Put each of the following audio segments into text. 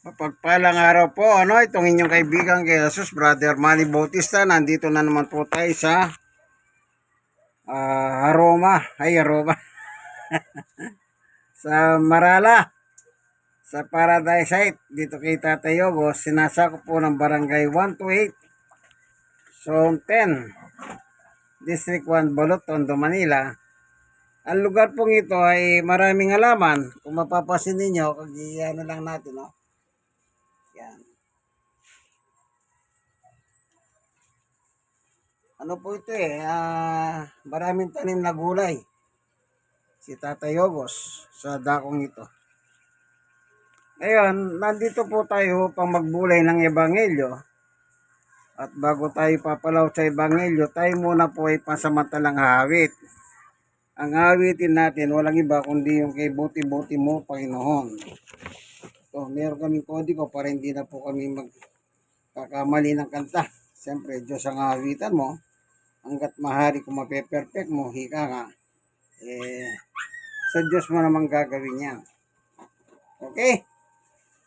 Mapagpalang araw po, itong inyong kaibigan kay Jesus, Brother Manny Bautista. Nandito na naman po tayo sa Aroma, sa Marala, sa Paradise Site, dito kay Tatay Yogo. Sinasako po ng Barangay 128, Zone 10, District 1, Balot, Tondo, Manila. Ang lugar pong ito ay maraming halaman. Kung mapapasin ninyo, kagiyano lang natin, Yan. Ano po ito maraming tanim na gulay. Si Tatay Yogos sa dakong ito. Ngayon, nandito po tayo upang magbulay ng Ebanghelyo. At bago tayo papalaw sa Ebanghelyo, tayo muna po ay pansamantalang hawit. Ang hawitin natin, walang iba kundi yung kay buti-buti mo, Panginoon. So, meron kaming kodigo para hindi na po kami magkakamali ng kanta. Siyempre, Diyos ang hawitan mo. Hanggat mahari kung mape-perfect mo, hika nga, sa Diyos mo naman gagawin yan. Okay?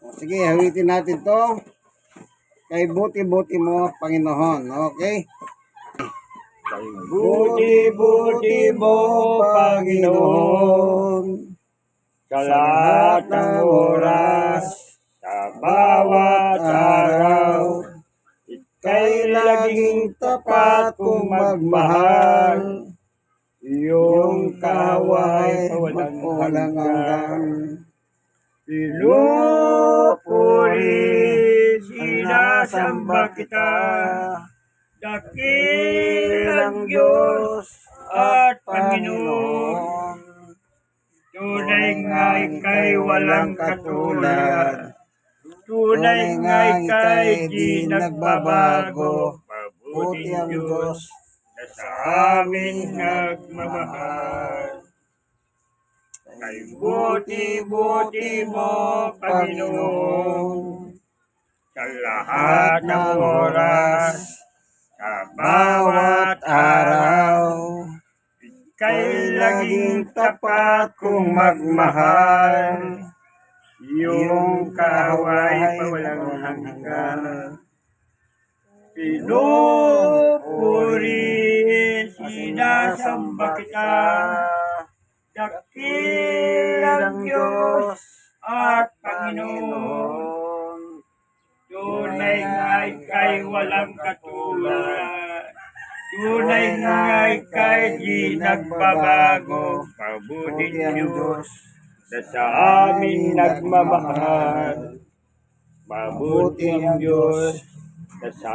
O, sige, hawitin natin to kay buti-buti mo, Panginoon. Okay? Buti-buti mo, Panginoon, sa lahat ng oras, sa bawat araw. Ika'y laging tapat kung magmahal, iyong kaway walang hanggan. Pinupuri, sinasamba kita, dakilang Diyos at Panginoon. Tunay nga ika'y walang katulad, tunay nga ika'y di nagbabago. Mabuti ang Diyos na sa amin nagmamahal. Kay buti-buti mo, Panginoon, sa lahat ng oras, sa bawat araw. Ika'y laging tapat kung magmahal, iyong kahaway walang hanggan. Pinupuri, sinasamba kita, dakilang Diyos at Panginoon. Tunay nga ika'y walang katulad, tunay nga ika'y di nagbabago. Mabuti ang Diyos na sa amin nagmamahal. Mabuti ang Diyos na sa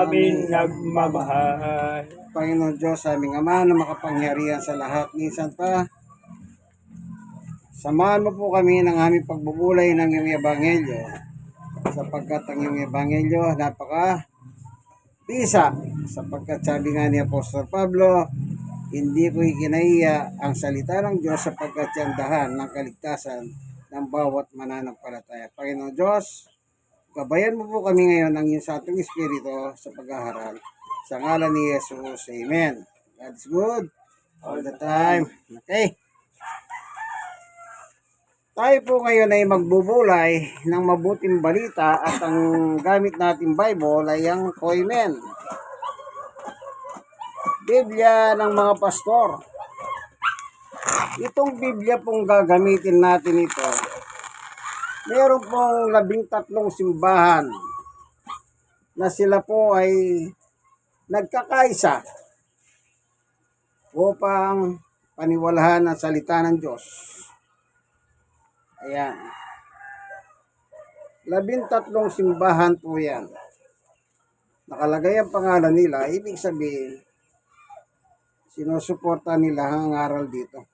amin nagmamahal. Panginoon Diyos, aming Ama na makapangyarihan sa lahat. Minsan pa, samahan mo po kami ng aming pagbubulay ng iyong Ebanghelyo, sapagkat ang iyong Ebanghelyo napaka-bisa, sapagkat sabi nga ni Apostol Pablo, hindi ko ikinahiya ang salita ng Diyos sapagkat siyang dahan ng kaligtasan ng bawat mananampalataya. Panginoon Diyos, gabayan mo po kami ngayon ng iyong Santong Espiritu sa pag-aaral. Sa ngalan ni Jesus, Amen. God's good all the time. Okay. Tayo po ngayon ay magbubulay ng mabuting balita at ang gamit nating Bible ay ang Koimen. Biblia ng mga pastor. Itong Biblia pong gagamitin natin ito, meron pong 13 simbahan na sila po ay nagkakaisa upang paniwalahan ang salita ng Diyos. Ayan. 13 simbahan po yan. Nakalagay ang pangalan nila, ibig sabihin, sinusuporta nila ang aral dito.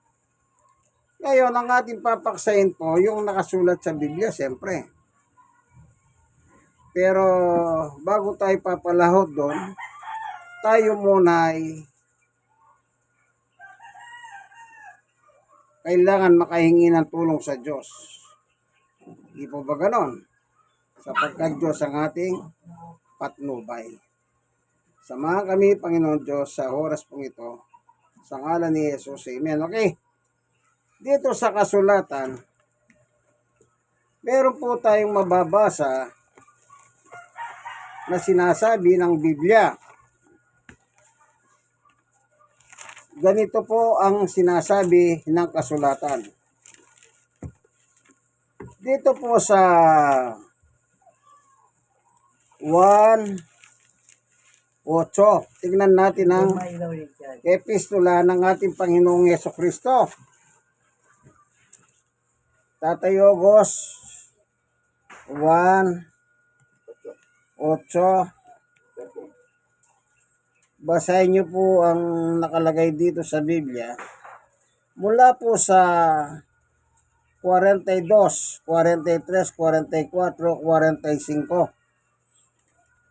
Ngayon, ang ating papaksayin po, yung nakasulat sa Biblia, siyempre. Pero, bago tayo papalahod doon, tayo muna ay kailangan makahingi ng tulong sa Diyos. Hindi po ba ganon? Sapagkat Diyos ang ating patnubay. Samahan kami, Panginoon Diyos, sa oras pong ito. Sa ngalan ni Jesus, Amen. Okay? Dito sa kasulatan, meron po tayong mababasa na sinasabi ng Biblia. Ganito po ang sinasabi ng kasulatan. Dito po sa 1:8, tingnan natin ang epistula ng ating Panginoong Yesukristo. Tatay Ogos 1:8. Basahin niyo po ang nakalagay dito sa Biblia. Mula po sa 42, 43, 44, 45.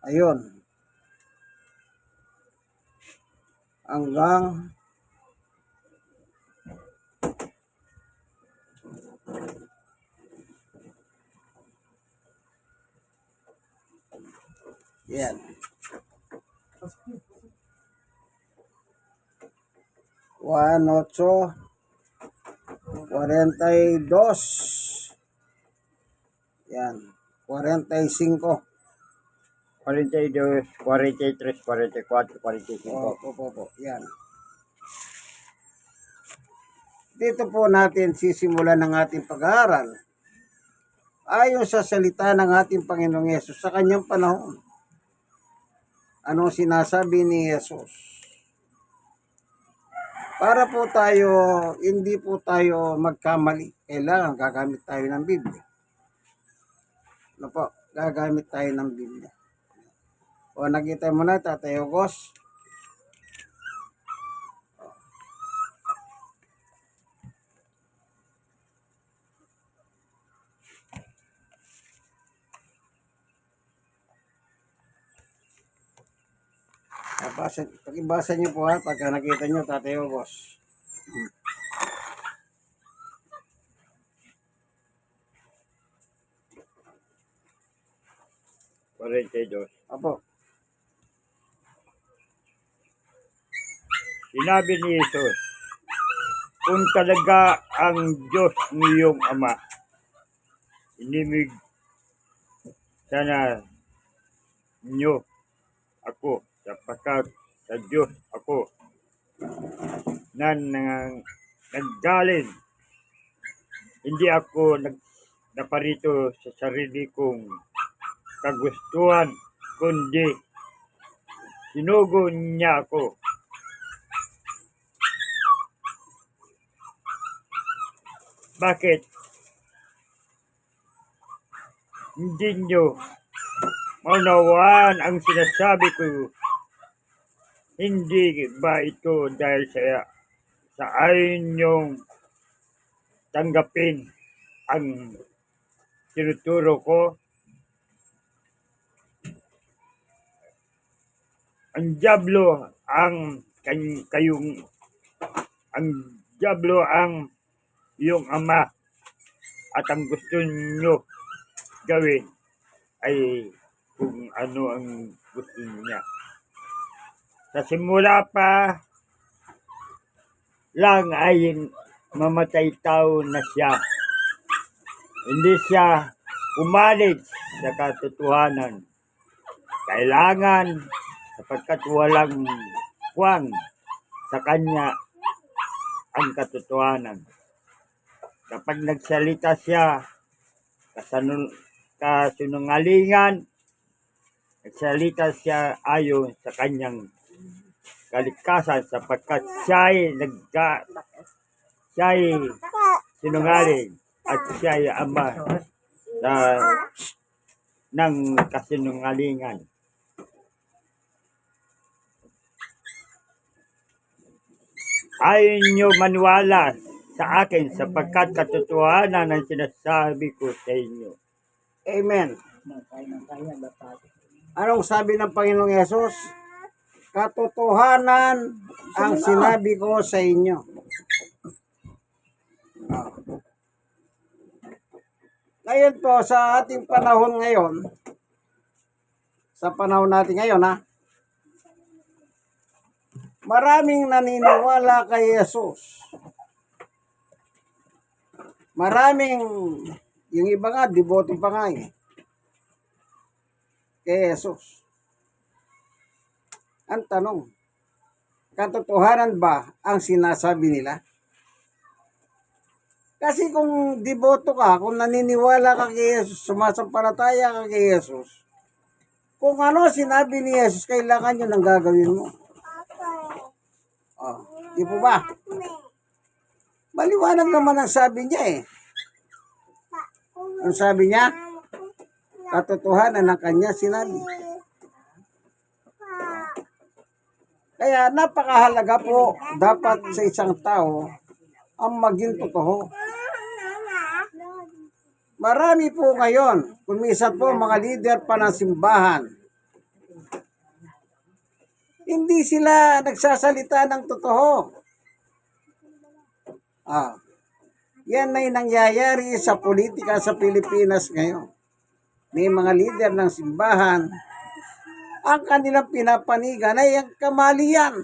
Ayun. Hanggang yan. 1:8, 42. Yan. 45. 42, 43, 44, 45. Opo. Yan. Dito po natin sisimulan ng ating pag-aaral ayon sa salita ng ating Panginoong Yesus sa kanyang panahon. Anong sinasabi ni Yesus? Para po tayo, hindi po tayo magkamali, kailangan gagamit tayo ng Biblia. Ano po? Gagamit tayo ng Biblia. O nakita mo na, Tatay Ogos? Pakibasa niyo po ha, pagka nakita niyo, Tatay Ogos. Apo. Sinabi ni Jesus, kung talaga ang Diyos niyong Ama, inimig sana niyo ako sapagkat sa Diyos ako naggaling. Hindi ako naparito sa sarili kong kagustuhan, kundi sinugo niya ako. Bakit hindi niyo maunawaan ang sinasabi ko? Hindi ba ito dahil sa ayaw niyong tanggapin ang tinuturo ko? Ang diablo ang iyong ama, at ang gusto niyo gawin ay kung ano ang gusto niya. Sa simula pa lang ay mamatay tao na siya. Hindi siya umalis sa katotohanan. Kailangan, sapagkat walang kuwang sa kanya ang katotohanan. Kapag nagsalita siya kasinungalingan, nagsalita siya ayon sa kanyang kalikasan, sapagkat siya'y sinungaling at siya'y ama ng kasinungalingan. Ayaw niyo maniwala sa akin sapagkat katotohanan ang sinasabi ko sa inyo. Amen. Anong sabi ng Panginoong Yesus? Katotohanan ang sinabi ko sa inyo. Ngayon po, sa ating panahon ngayon, sa panahon natin ngayon maraming naniniwala kay Jesus. Maraming Yung iba nga, deboto pa nga eh. Kay Jesus. Ang tanong, katotohanan ba ang sinasabi nila? Kasi kung deboto ka, kung naniniwala ka kay Jesus, sumasampalataya ka kay Jesus, kung ano sinabi ni Jesus, kailangan yun ang gagawin mo. Oh, di po ba? Maliwanag naman ang sabi niya eh. Ang sabi niya, katotohanan ng kanya sinabi. Kaya napakahalaga po dapat sa isang tao ang maging totoo. Marami po ngayon, kumisan po mga leader pa ng simbahan, hindi sila nagsasalita ng totoo. Yan ay nangyayari sa politika sa Pilipinas ngayon. May mga leader ng simbahan, ang kanilang pinapanigan ay ang kamalian.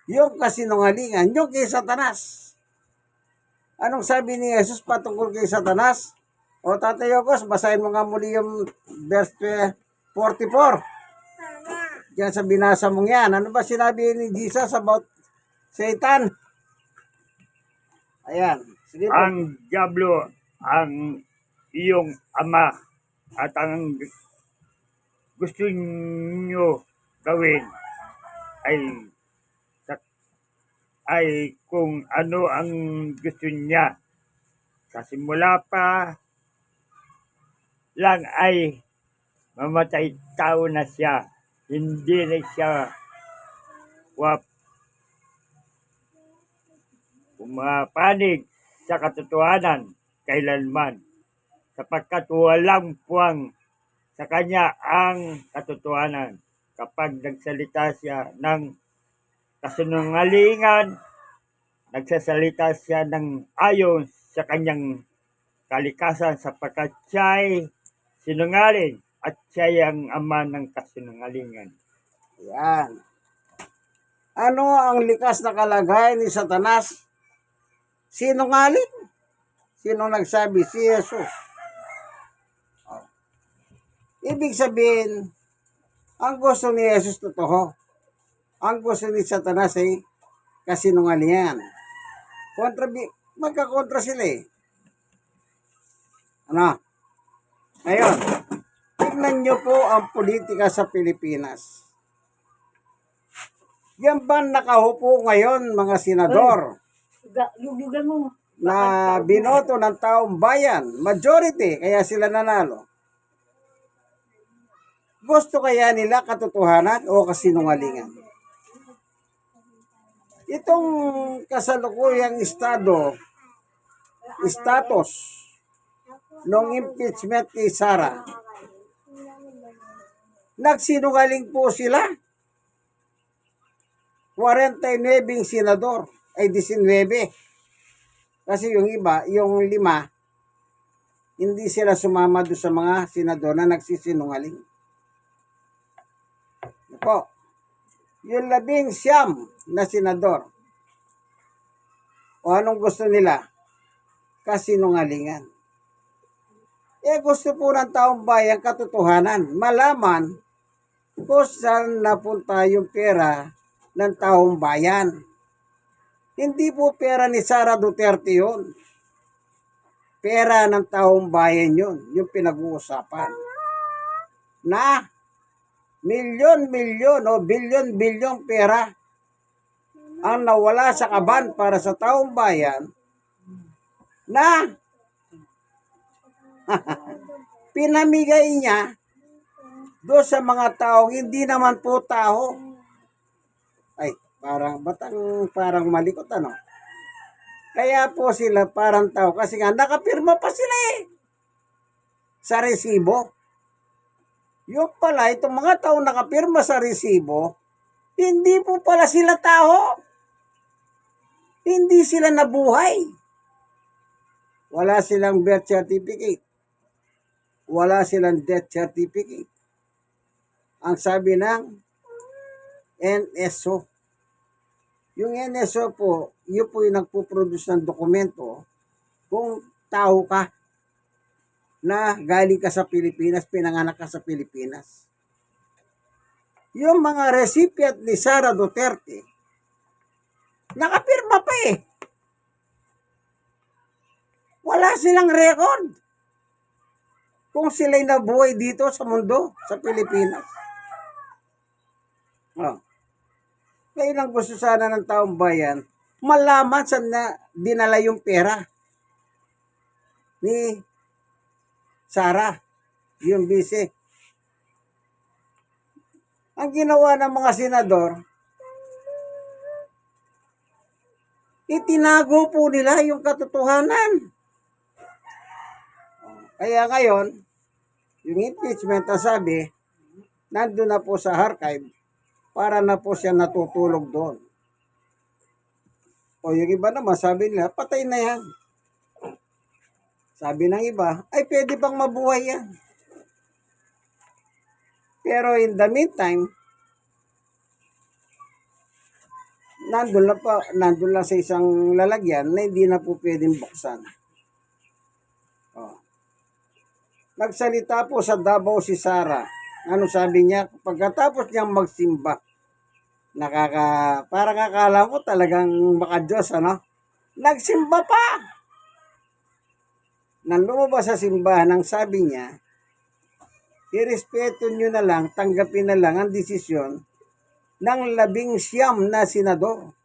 Yung kasinungalingan, yung kay Satanas. Anong sabi ni Jesus patungkol kay Satanas? O Tatay Yogos, basahin mo nga muli yung verse 44. Diyan sa binasa mong yan. Ano ba sinabi ni Jesus about Satan? Ayan. Sige po. Ang diablo ang iyong ama at ang gusto nyo gawin ay kung ano ang gusto niya. Sa simula pa lang ay mamatay tao na siya. Hindi na siya pumapanig sa katotohanan kailanman, sapagkat walang puwang sa kanya ang katotohanan. Kapag nagsalita siya ng kasinungalingan, nagsasalita siya ng ayon sa kanyang kalikasan, sapagkat siya'y sinungaling at siya'y ang ama ng kasinungalingan. Ayan. Ano ang likas na kalagayan ni Satanas? Sinungaling. Sino nagsabi? Si Jesus. Ibig sabihin, ang gusto ni Jesus totoo. Ang gusto ni Satanas ay kasinungalingan. Magkakontra sila eh. Ano? Ngayon, tignan nyo po ang politika sa Pilipinas. Yan ba nakahupo ngayon mga senador na binoto ng taong bayan, majority, kaya sila nanalo? Gusto kaya nila katotohanan o kasinungalingan? Itong kasalukuyang status ng impeachment ni Sara, nagsinungaling po sila. 49 senador ay 19. Kasi yung iba, yung 5, hindi sila sumama doon sa mga senador na nagsisinungaling. Po, yung 19 na senador, o anong gusto nila? Kasinungalingan. Gusto po ng taong bayan katotohanan, malaman kung saan napunta yung pera ng taong bayan. Hindi po pera ni Sara Duterte yun. Pera ng taong bayan yun, yung pinag-uusapan. Na milyon-milyon o bilyon-bilyong pera ang nawala sa kaban para sa taong bayan na pinamigay niya doon sa mga taong hindi naman po tao. Ay, parang malikot ano. Kaya po sila parang tao kasi nga nakapirma pa sila sa resibo. Yung pala, itong mga tao nakapirma sa resibo, hindi po pala sila tao. Hindi sila nabuhay. Wala silang birth certificate. Wala silang death certificate. Ang sabi ng NSO. Yung NSO po, yun po yung nagpo-produce ng dokumento kung tao ka na galing ka sa Pilipinas, pinanganak ka sa Pilipinas. Yung mga recipient ni Sara Duterte, nakapirma pa eh. Wala silang record kung sila'y nabuhay dito sa mundo, sa Pilipinas. Oh. Ngayon ang gusto sana ng taong bayan, malaman saan na dinala yung pera ni Sara, yung bise. Ang ginawa ng mga senador, itinago po nila yung katotohanan. Kaya ngayon, yung impeachment na sabi, nandun na po sa archive para na po siya natutulog doon. O yung iba naman, sabi nila, patay na yan. Sabi ng iba, ay pwede bang mabuhay yan? Pero in the meantime, nandun lang sa isang lalagyan na hindi na po pwedeng buksan. Oh. Nagsalita po sa Davao si Sara. Ano sabi niya? Pagkatapos niyang magsimba, parang akala mo talagang makadiyos, ano? Nagsimba pa! Nang lumabas sa simbahan, ang sabi niya, irespeto nyo na lang, tanggapin na lang ang desisyon ng 19 na senador.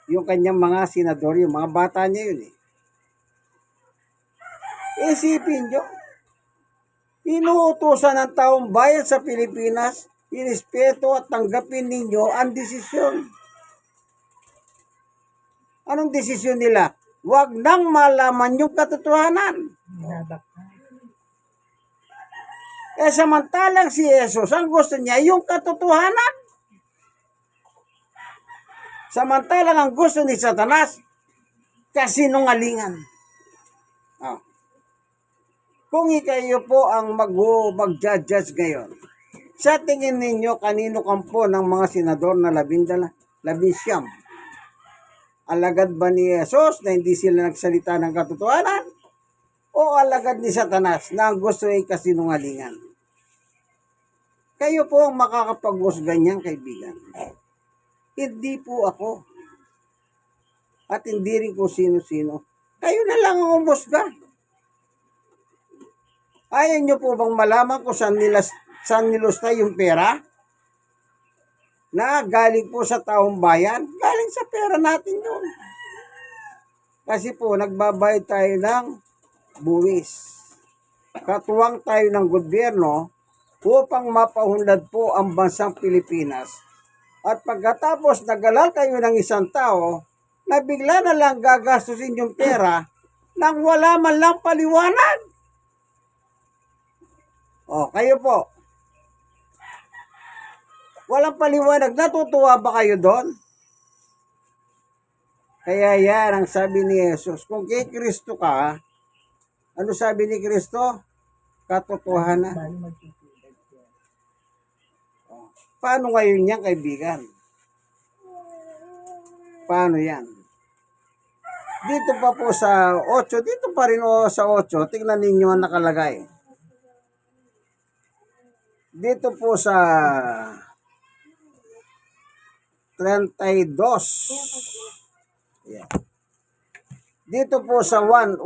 Yung kanyang mga senador, yung mga bata niya yun eh. Isipin nyo, inuutosan ng taong bayan sa Pilipinas, irespeto at tanggapin ninyo ang desisyon. Anong desisyon nila? Huwag nang malaman yung katotohanan. Samantalang si Jesus, ang gusto niya yung katotohanan. Samantalang ang gusto ni Satanas, kasinungalingan. Oh. Kung ikayo po ang mag-judge ngayon, sa tingin ninyo kanino kampo ng mga senador na 19? Alagad ba ni Jesus na hindi sila nagsalita ng katotohanan? O alagad ni Satanas na ang gusto ay kasinungalingan? Kayo po ang makakapag-husga niyan, kaibigan. Hindi po ako. At hindi rin kung sino-sino. Kayo na lang ang umusga. Ayaw nyo po bang malaman kung saan nilusta yung pera? Na galing po sa taong bayan? Galing sa pera natin yun. Kasi po, nagbabayad tayo ng buwis. Katuwang tayo ng gobyerno upang mapaunlad po ang bansang Pilipinas. At pagkatapos nagalal kayo ng isang tao, na bigla na lang gagastusin yung pera nang wala man lang paliwanag. O, kayo po. Walang paliwanag. Natutuwa ba kayo doon? Kaya yan ang sabi ni Jesus. Kung kay Kristo ka, ano sabi ni Kristo? Katotohanan. Paano ngayon yan, kaibigan? Paano yan? Dito pa po sa 8, dito pa rin o sa 8, tingnan ninyo ang nakalagay. Dito po sa 32. Yeah. Dito po sa 1.8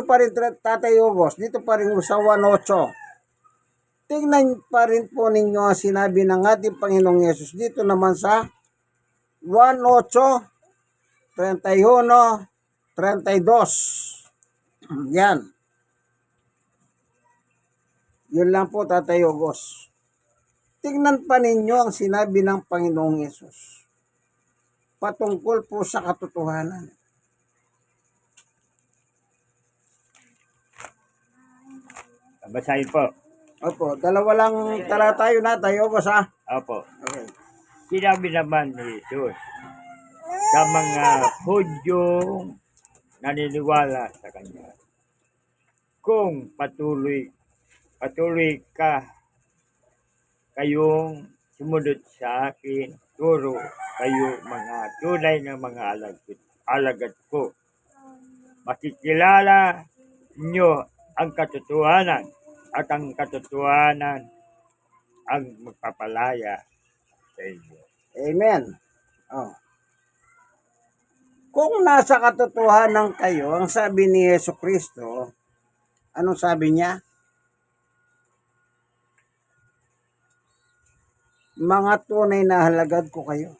pa rin, Tatay Ogos. Dito pa rin sa 1.8. Tingnan pa rin po ninyo ang sinabi ng ating Panginoong Yesus. Dito naman sa 1.8, 31, 32. Yan. Yun lang po, Tatay Ogos. Tingnan pa ninyo ang sinabi ng Panginoong Yesus patungkol po sa katotohanan. Basahin po. Opo, dalawa lang talata yun na, Tayo Ogos ha. Opo. Okay. Sinabi naman ni Jesus sa mga Hudyong naniniwala sa Kanya, kung patuloy kayong sumunod sa akin, turo kayo mga tunay ng mga alagad ko. makikilala nyo ang katotohanan at ang katotohanan ang magpapalaya sa inyo. Amen. Oh. Kung nasa katotohanan kayo, ang sabi ni Yesu Kristo, anong sabi niya? Mga tunay na halagad ko kayo.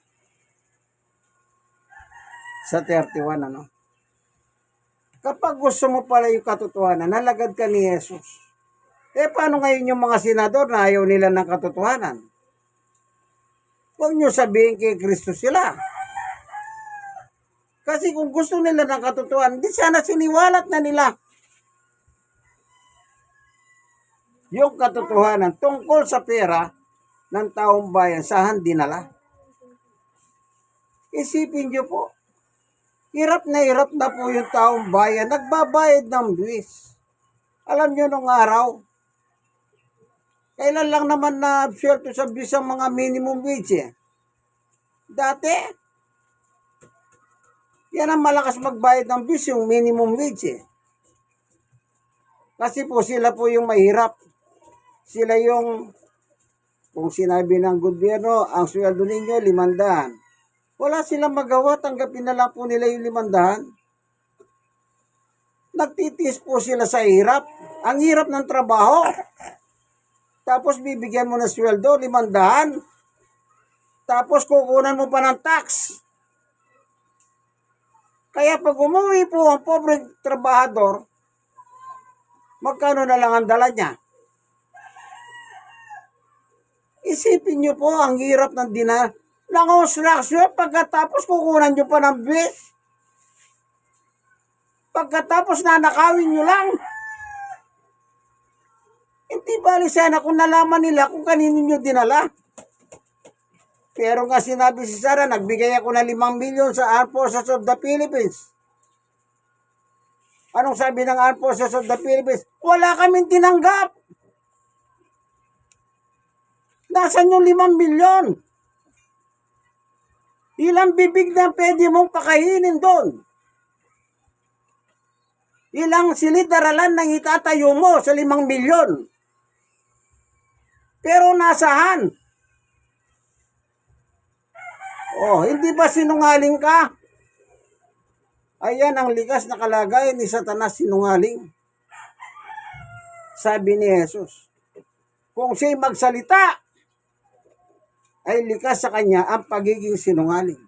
Sa 31, ano? Kapag gusto mo pala yung katotohanan, halagad ka ni Jesus. Paano ngayon yung mga senador na ayaw nila ng katotohanan? Huwag nyo sabihin kay Kristo sila. Kasi kung gusto nila ng katotohanan, di sana siniwalat na nila yung katotohanan tungkol sa pera ng taong bayan saan dinala. Isipin nyo po, hirap na po yung taong bayan, nagbabayad ng buwis. Alam nyo nung araw, kailan lang naman na sweldo sa buwis ang mga minimum wage eh. Dati, yan ang malakas magbayad ng buwis, yung minimum wage eh. Kasi po sila po yung mahirap. Sila yung, kung sinabi ng gobyerno, ang sweldo ninyo 500. Wala silang magawa, tanggapin na lang po nila yung 500. Nagtitiis po sila sa hirap. Ang hirap ng trabaho. Tapos bibigyan mo ng sweldo, 500. Tapos kukunan mo pa ng tax. Kaya pag umuwi po ang pobreng trabahador, magkano na lang ang dala niya? Isipin niyo po ang hirap ng construction, pagkatapos kukunan niyo pa ng buwis. Pagkatapos nanakawin niyo lang. Hindi bali sana kung nalaman nila kung kanino niyo dinala. Pero nga sinabi si Sarah, nagbigay ako ng 5 milyon sa Armed Forces of the Philippines. Anong sabi ng Armed Forces of the Philippines? Wala kaming tinanggap. Nasaan yung 5 milyon? Ilang bibig na pwede mong pakainin doon? Ilang silid-aralan nang itatayo mo sa 5 milyon? Pero nasaan? Oh, hindi ba sinungaling ka? Ayan ang likas na kalagayan ni Satanas, sinungaling. Sabi ni Jesus, kung siya'y magsalita, ay likas sa kanya ang pagiging sinungaling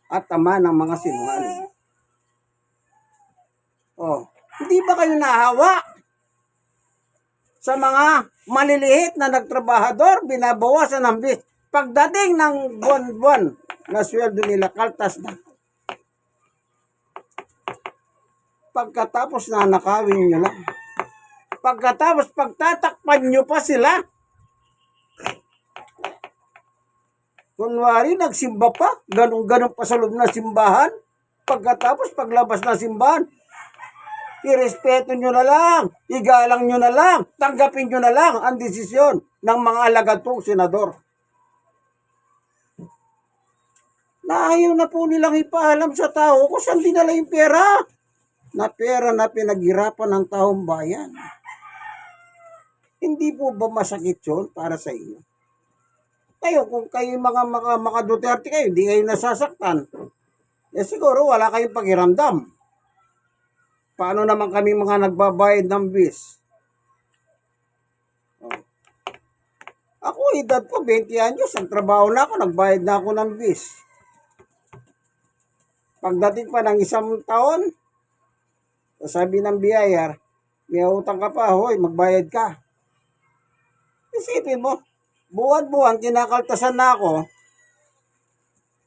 at ama ng mga sinungaling. Oh, hindi ba kayo nahawa sa mga maliliit na nagtrabahador, binabawasan ng bis? Pagdating ng buwan-buwan na sweldo nila, kaltas na. Pagkatapos na nakawin nyo lang. Pagkatapos pagtatakpan nyo pa sila. Kunwari, nagsimba pa, ganun-ganun pa sa loob ng simbahan. Pagkatapos, paglabas ng simbahan, irespeto nyo na lang, igalang nyo na lang, tanggapin nyo na lang ang desisyon ng mga alagad pong senador. Na ayaw na po nilang ipaalam sa tao kung saan dinala yung pera. Na pera na pinaghirapan ng taong bayan. Hindi po ba masakit yun para sa inyo? Kayo, kung kayo mga Duterte kayo, hindi kayo nasasaktan. Siguro wala kayong pakiramdam. Paano naman kami mga nagbabayad ng bis? Oh. Ako, edad ko, 20 anyos, ang trabaho na ako, nagbayad na ako ng bis. Pagdating pa ng 1 taon, sabi ng BIR, may utang ka pa, hoy, magbayad ka. Isipin mo, buwan-buwan, kinakaltasan na ako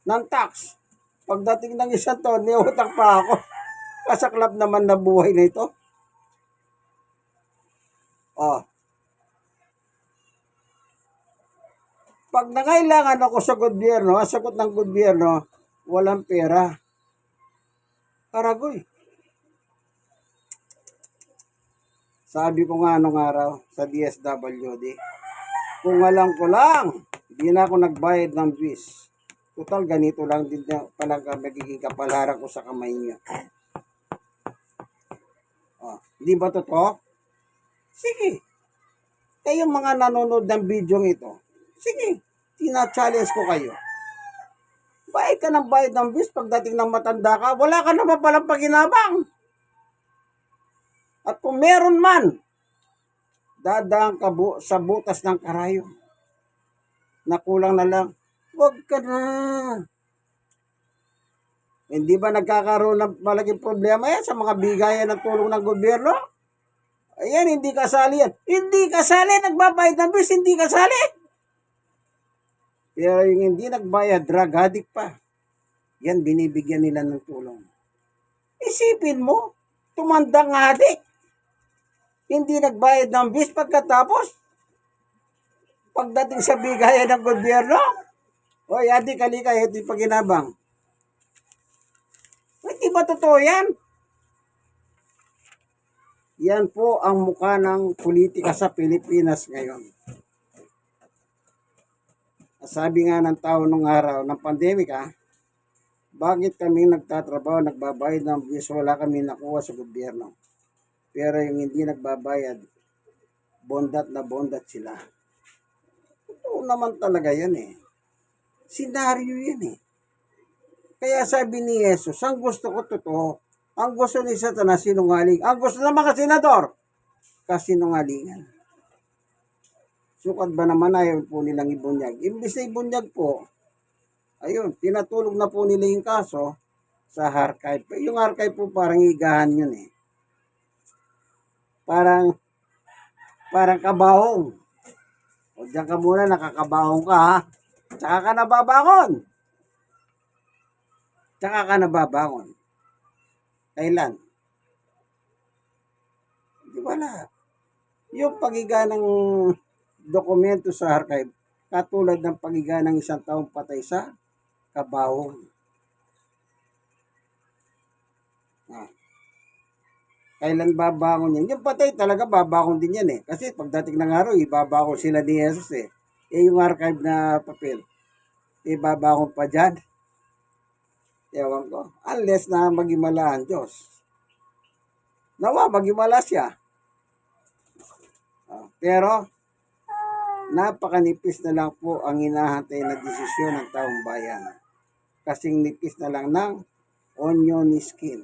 ng tax. Pagdating ng 1 taon, may utang pa ako. Kasaklap naman na buhay na ito. Oh. Pag nangailangan ako sa gobyerno, ang sagot ng gobyerno, walang pera. Karagoy. Sabi ko nga nung araw sa DSWD, kung alam ko lang, hindi na ako nagbayad ng bis. Total, ganito lang din na palang magiging kapalaran ko sa kamay niya. Oh, di ba totoo? Sige. Kayong mga nanonood ng video ito, sige, tina-challenge ko kayo. Bayad ka ng bayad ng bis pagdating ng matanda ka, wala ka naman palang paginabang. At kung meron man, dadaan ka sa butas ng karayom. Na kulang na lang, huwag ka na. Hindi ba nagkakaroon ng malaking problema yan sa mga bigayan ng tulong ng gobyerno? Ayan, hindi kasali yan. Hindi kasali, nagbabayad ng bis, hindi kasali. Pero yung hindi nagbayad, drug addict pa. Yan, binibigyan nila ng tulong. Isipin mo, tumandang addict. Hindi nagbayad ng bis pagkatapos. Pagdating sa bigayan ng gobyerno, oy, adik, halika, ito yung paginabang. Hindi ba totoo yan? Yan po ang mukha ng politika sa Pilipinas ngayon. Sabi nga ng tao nung araw ng pandemic, bakit kami nagtatrabaho, nagbabayad ng bis, wala kami nakuha sa gobyerno. Pero yung hindi nagbabayad, bondat na bondat sila. Totoo naman talaga yan eh. Senaryo yan eh. Kaya sabi ni Jesus, ang gusto ko totoo. Ang gusto ni Satanas, sinungaling. Ang gusto ng mga senador, kasinungalingan. Sukat ba naman ayaw po nilang ibunyag? Imbis na ibunyag po, ayun, tinatulog na po nila yung kaso sa archive. Yung archive po parang higahan yun eh. Parang kabahong. O diyan ka muna, nakakabahong ka ha. Tsaka ka nababangon. Tsaka ka nababangon. Kailan? Di wala. Yung pagiga ng dokumento sa archive, katulad ng pagiga ng isang taong patay sa kabahong. Kailan babangon yan? Yung patay talaga babangon din yan eh. Kasi pagdating ng araw, ibabangon sila ni Jesus eh. Yung archive na papel, ibabangon pa dyan. Ewan ko. Unless na magimala ang Diyos. Nawa, magimala siya. Pero, napakanipis na lang po ang hinahantay na desisyon ng taong bayan. Kasing nipis na lang ng onion skin.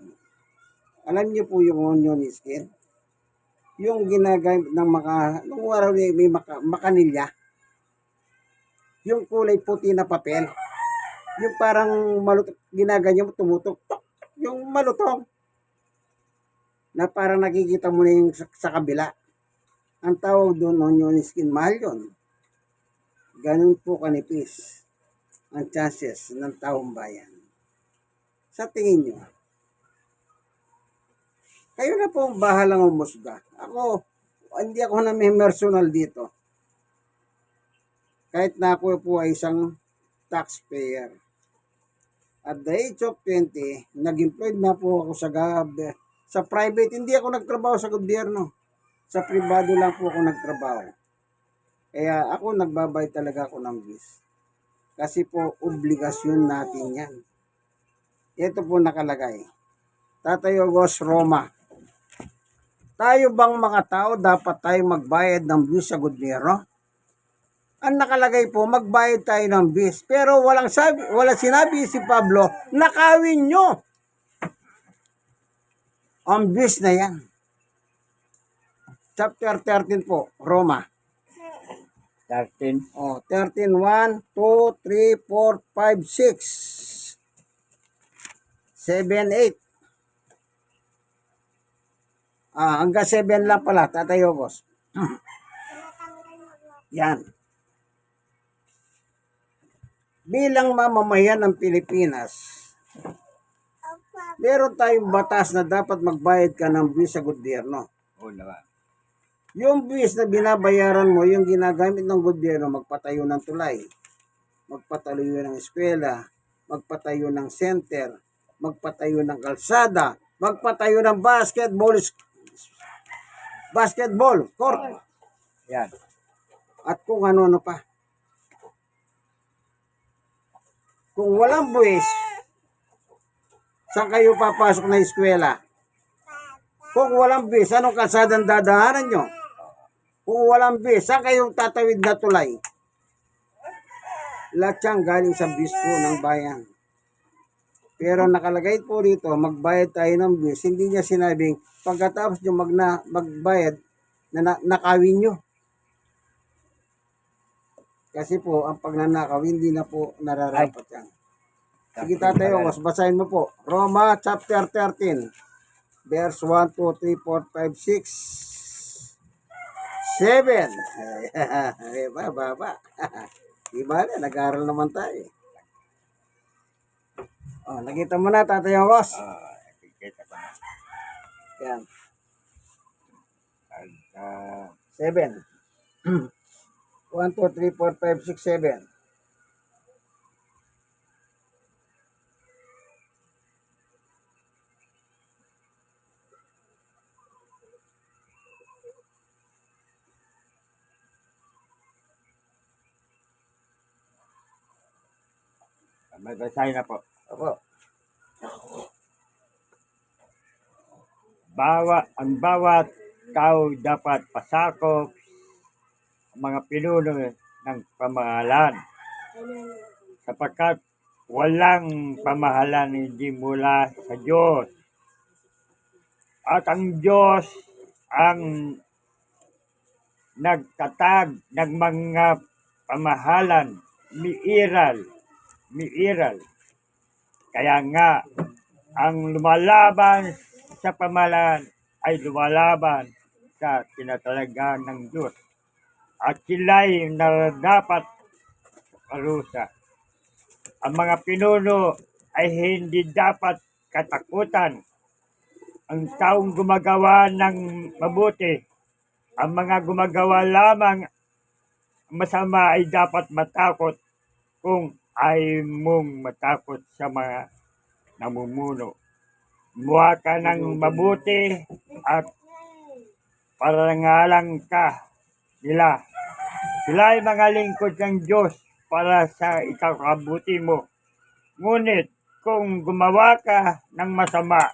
Alam niyo po yung onion skin? Yung ginagamit ng nung araw may makanilya. Yung kulay puti na papel. Yung parang malutong, ginaganyan mo, tumutok. Yung malutong. Na parang nakikita mo na yung sa kabila. Ang tawag doon, onion skin, mahal yun. Ganun po kanipis ang chances ng taong bayan. Sa tingin nyo, kayo na po ang bahalang umusga. Ako, hindi ako na may personal dito. Kahit na ako po ay isang taxpayer. At the age of 20, nag-employed na po ako sa private. Hindi ako nagtrabaho sa gobyerno. Sa pribado lang po ako nagtrabaho. Kaya ako nagbabayad talaga ako ng bis. Kasi po, obligasyon natin yan. Ito po nakalagay. Tatay Ogos Roma. Tayo bang mga tao dapat tayo magbayad ng bis sa gobyerno? Ang nakalagay po, magbayad tayo ng bis. Pero walang sinabi si Pablo, nakawin nyo ang bis na yan. Chapter 13 po, Roma. 13. 13, 1, 2, 3, 4, 5, 6, 7, 8. Hanggang 7 lang pala, Tatay Ogos. Yan. Bilang mamamayan ng Pilipinas, meron tayong batas na dapat magbayad ka ng buwis sa gobyerno. Oo naman. Yung buwis na binabayaran mo, yung ginagamit ng gobyerno, magpatayo ng tulay, magpatayo ng eskwela, magpatayo ng center, magpatayo ng kalsada, magpatayo ng basketball court. Yan. At kung ano-ano pa. Kung walang buwis, saan kayo papasok na eskwela? Kung walang bis, anong kalsadang dadaanan nyo? Kung walang bis, saan kayong tatawid na tulay? Lahat yan galing sa bis po ng bayan. Pero nakalagay po dito, magbayad tayo ng bis. Hindi niya sinabing, pagkatapos nyo magbayad, nakawin nyo. Kasi po, ang pagnanakaw, hindi na po nararapat yan. Sige Tatay Ongos, basahin mo po. Roma chapter 13, verse 1, 2, 3, 4, 5, 6, 7. Baba. Diba na, nag-aaral naman tayo. Oh, nakita mo na, Tatay Ongos. Nakikita ko na. Yan, At, 7. 1, 2, 3, 4, 5, 6, 7. magbasahin na po. Opo. Ang bawat tao dapat pasakop ang mga pinuno ng pamahalaan sapagkat walang pamahalaan hindi mula sa Diyos. At ang Diyos ang nagtatag ng mga pamahalan, miiral. Kaya nga, ang lumalaban sa pamahalaan ay lumalaban sa tinatalagaan ng Diyos. At sila'y dapat parusa. Ang mga pinuno ay hindi dapat katakutan. Ang taong gumagawa ng mabuti, ang mga gumagawa lamang masama ay dapat matakot kung ay mong matakot sa mga namumuno. Gumawa ka ng mabuti at parangalan ka nila. Sila ay mga lingkod ng Diyos para sa ikakabuti mo. Ngunit kung gumawa ka ng masama,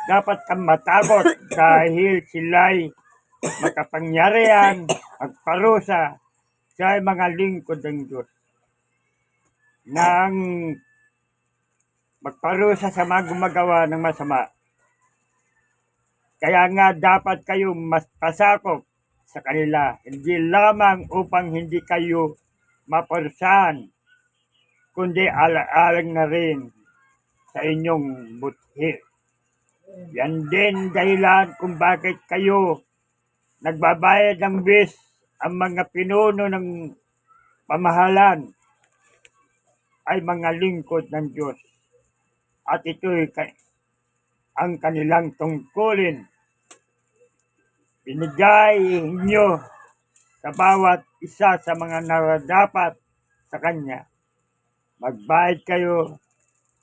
dapat kang matakot dahil sila'y makapangyarihan at parusa sa mga lingkod ng Diyos. Nang magparusa sa mga gumagawa ng masama. Kaya nga dapat kayo mas pasakop sa kanila, hindi lamang upang hindi kayo maparusahan, kundi alang na rin sa inyong buthi. Yan din dahilan kung bakit kayo nagbabayad ng bis ang mga pinuno ng pamahalan ay mga lingkod ng Diyos. At ito'y ang kanilang tungkulin. Binigay niyo sa bawat isa sa mga naradapat sa Kanya. Magbayad kayo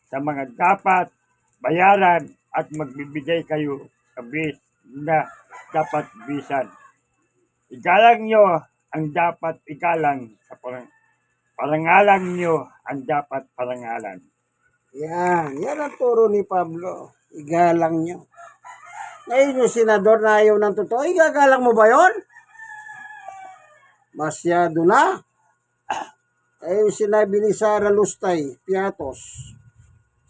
sa mga dapat bayaran at magbibigay kayo sa bis na dapat bisan. Igalang nyo ang dapat igalang sa parangalan nyo ang dapat parangalan. Yan ang turo ni Pablo. Igalang nyo. Ngayon yung senador na ayaw ng totoo, igagalang mo ba yon? Masyado na. Ay yung sinabi ni Sara Lustay Piatos.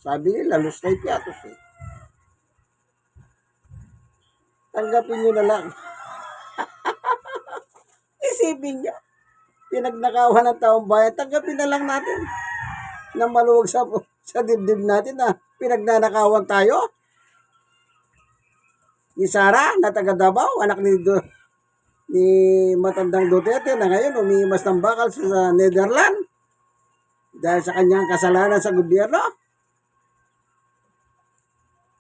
Sabi nila Lustay Piatos eh. Tanggapin nyo na lang. Isipin nyo. Pinagnakawan ng taong bayan, tanggapin na lang natin. Na maluwag sa dibdib natin na pinagnanakawan tayo. Ni Sara, na taga Davao, anak ni matandang Duterte na ngayon umiimas ng bakal sa Netherlands dahil sa kanyang kasalanan sa gobyerno.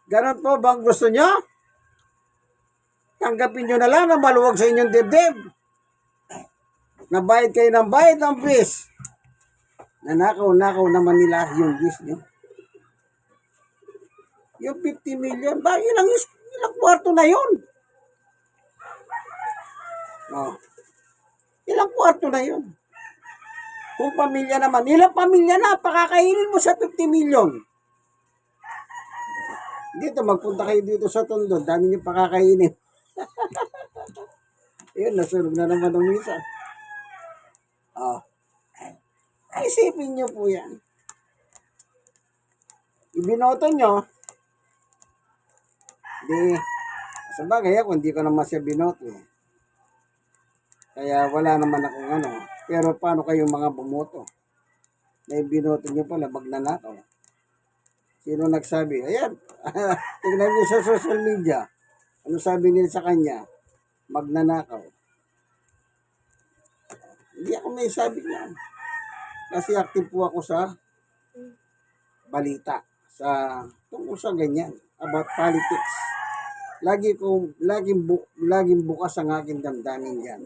Ganon po bang gusto nyo? Tanggapin nyo na lang na maluwag sa inyong dibdib. Nabayad kayo ng bayad ng bis. Nanakaw naman nila yung bis nyo. Yung 50 million, ba ilang kwarto na yun? Oh. Ilang kwarto na yun? Kung pamilya naman, ilang pamilya na pakakainin mo sa 50 million? Dito, magpunta kayo dito sa Tondo. Dami niyo pakakainin. Yun, nasunog na naman ng misa. Oh. Isipin niyo po yan. Ibinoto nyo. Di, sa bagay ako, hindi ko naman siya binoto eh. Kaya wala naman akong ano. Pero paano kayong mga bumoto? Na binoto nyo pala, magnanakaw. Sino nagsabi? Ayan, tignan nyo sa social media. Ano sabi nila sa kanya? Magnanakaw. Hindi ako may sabi niyan. Kasi active po ako sa balita. Tungkol sa ganyan. About politics. Laging bukas ang aking damdamin yan.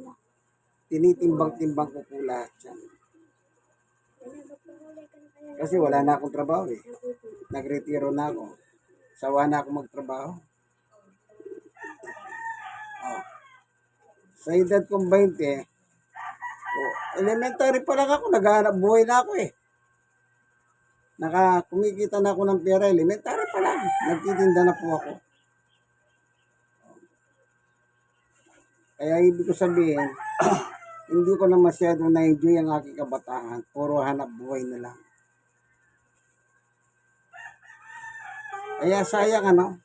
Tinitimbang-timbang ko po lahat yan. Kasi wala na akong trabaho eh. Nagretiro na ako. Sawa na ako magtrabaho. Oh. Sa edad kong 20, elementary pa lang ako, naghahanap buhay na ako eh. Kumikita na ako ng pera, elementary pa lang. Nagtitinda na po ako. Kaya ibig ko sabihin, hindi ko na masyado na-enjoy ang aking kabataan. Puro hanap buhay na lang. Kaya sayang ano.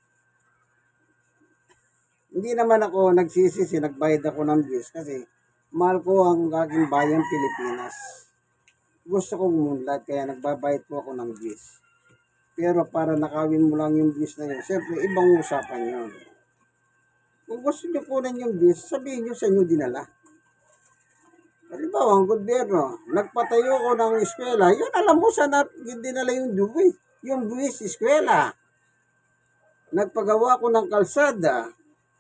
Hindi naman ako nagsisisi, nagbayad ako ng views kasi mahal ko ang aking bayang Pilipinas. Gusto kong umunlad kaya nagbabayad po ako ng views. Pero para nakawin mo lang yung views na yun, siyempre ibang usapan yun. Kung gusto nyo kunin yung views, sabihin nyo sa inyo dinala. Halimbawa, ang gobyerno, nagpatayo ko ng eskwela, yun alam mo saan dinala yung views. Yung views, eskwela. Nagpagawa ko ng kalsada,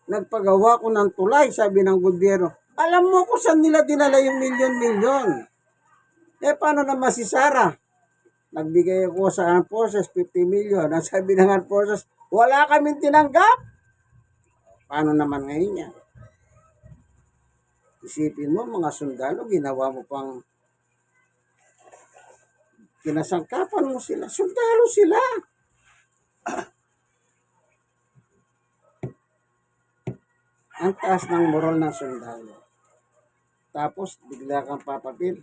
nagpagawa ko ng tulay, sabi ng gobyerno. Alam mo kung saan nila dinala yung milyon-milyon. Eh, paano naman si Sara? Nagbigay ako sa Armed Forces 50 million. Ang sabi ng Armed Forces, wala kaming tinanggap. Paano naman ngayon yan? Isipin mo, mga sundalo, ginawa mo pang kinasangkapan mo sila. Sundalo sila. Ang taas ng moral ng sundalo. Tapos, bigla kang papapil.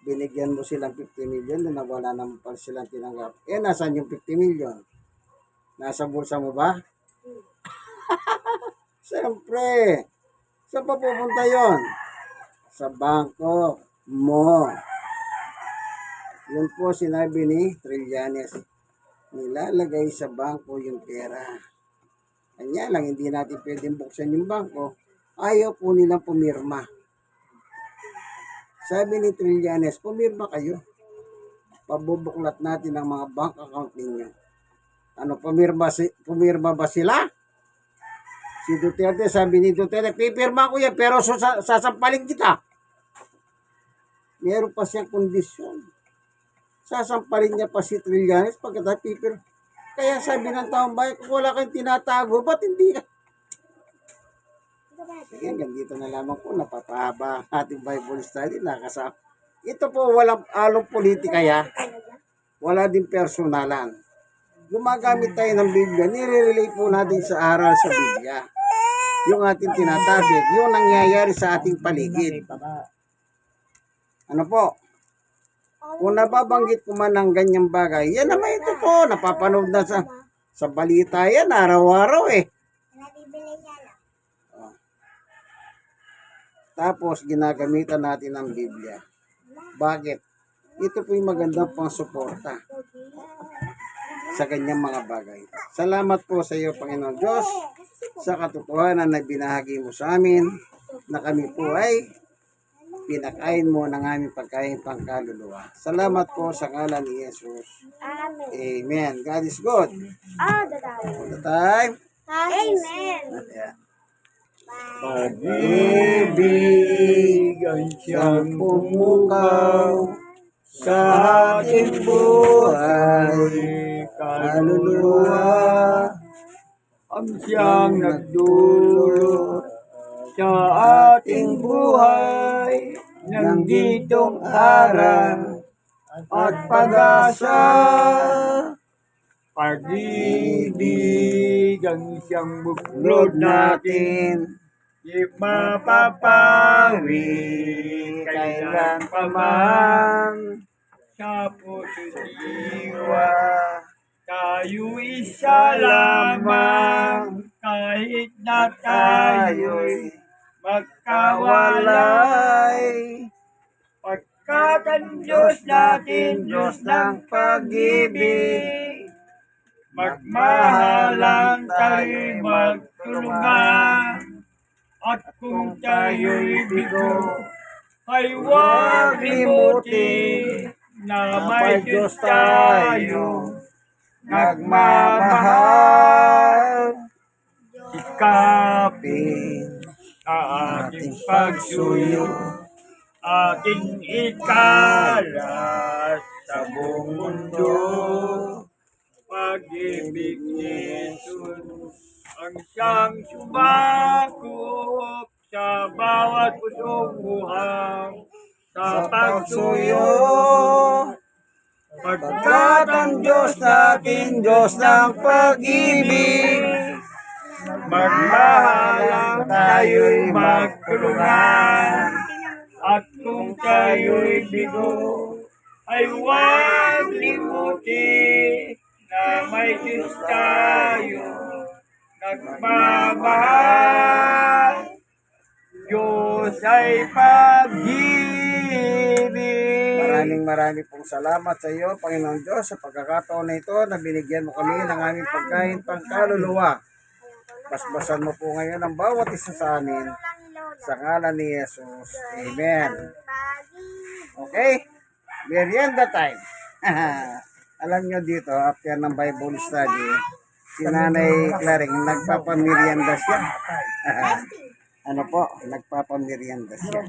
Binigyan mo silang 50 million na nawala naman pala silang tinanggap. Eh, nasaan yung 50 million? Nasa bulsa mo ba? Siyempre. Saan pa pupunta yon? Sa bangko mo. Yun po sinabi ni Trillanes. Nilalagay sa bangko yung pera. Kanya lang, hindi natin pwedeng buksan yung bangko. Ayaw po nilang pumirma. Sabi ni Trillanes, pumirma kayo. Pabubuklat natin ang mga bank account ninyo. Ano, pumirma ba sila? Si Duterte, sabi ni Duterte, pipirma ko yan, pero sasampalin kita. Meron pa siyang kondisyon. Sasampalin niya pa si Trillanes pagkatapos pipirma. Kaya sabi ng taong bayan, kung wala kang tinatago, ba't hindi ka? Sige, hanggang dito na lamang po, napapahaba ang ating Bible study. Nakasama. Ito po, walang along politika ya. Wala din personalan. Gumagamit tayo ng Biblia, nire-relate po natin sa aral sa Biblia. Yung ating tinatabig, yung nangyayari sa ating paligid. Ano po? Kung nababanggit ko man ng ganyang bagay, yan naman ito po, napapanood na sa balita yan, araw-araw eh. Oh. Tapos, ginagamitan natin ang Biblia. Bakit? Ito po yung magandang pang suporta sa ganyang mga bagay. Salamat po sa iyo, Panginoon Diyos, sa katotohanan na binahagi mo sa amin, na kami po ay pinakain mo ng aming pagkain pangkaluluwa. Salamat po sa ngalan ni Jesus. Amen. Amen. God is good. All the time. All the time. Amen. Yeah. Pag-ibig ang siyang pumukaw sa ating buhay, kaluluwa ang siyang nagdulot sa ating buhay ng ditong araw at pag-asa. Pag-ibig ang siyang Lord buklod natin, natin, di mapapawi kailan kailan pa pa man. man, Sa puso't iwa, diwa, tayo isa lamang, kahit na tayo'y magkawalay. kawalay, Pagkat ang Diyos natin, Diyos ng pag-ibig, magmahalan tayo'y magtulungan. At kung tayo'y bigo, ay huwag limutin na may Diyos tayo nagmamahal, sikapin sa ating pagsuyo, ating ikalat sa buong mundo. Pag-ibig ni Jesus ang siyang sumakop sa bawat pusong buhang sa pagsuyo. pagsuyo. Pagkat ang Diyos natin, Diyos ng pag-ibig, magmahalan tayo'y magtulungan. At kung tayo'y bigo, ay huwag limutin na may Diyos tayo nagmamahal. Diyos ay pag-ibig. Maraming pong salamat sa iyo, Panginoon Diyos, sa pagkakataon na ito na binigyan mo kami ng aming pagkain pangkaluluwa. Basbasan mo po ngayon ang bawat isa sa amin sa ngalan ni Jesus. Amen. Okay? Merienda time. Alam nyo dito, after ng Bible study, si Nanay Claring nagpapamerienda siya. Ano po, nagpapamerienda siya.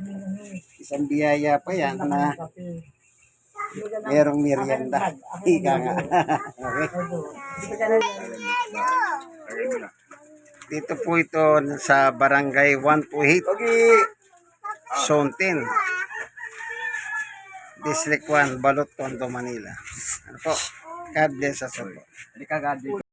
Isang biyaya pa yan na merong merienda. Ika nga. Okay? Dito po ito sa Barangay 128, Zone 10, District 1, Balot, Tondo, Manila. Ano po? God bless us all.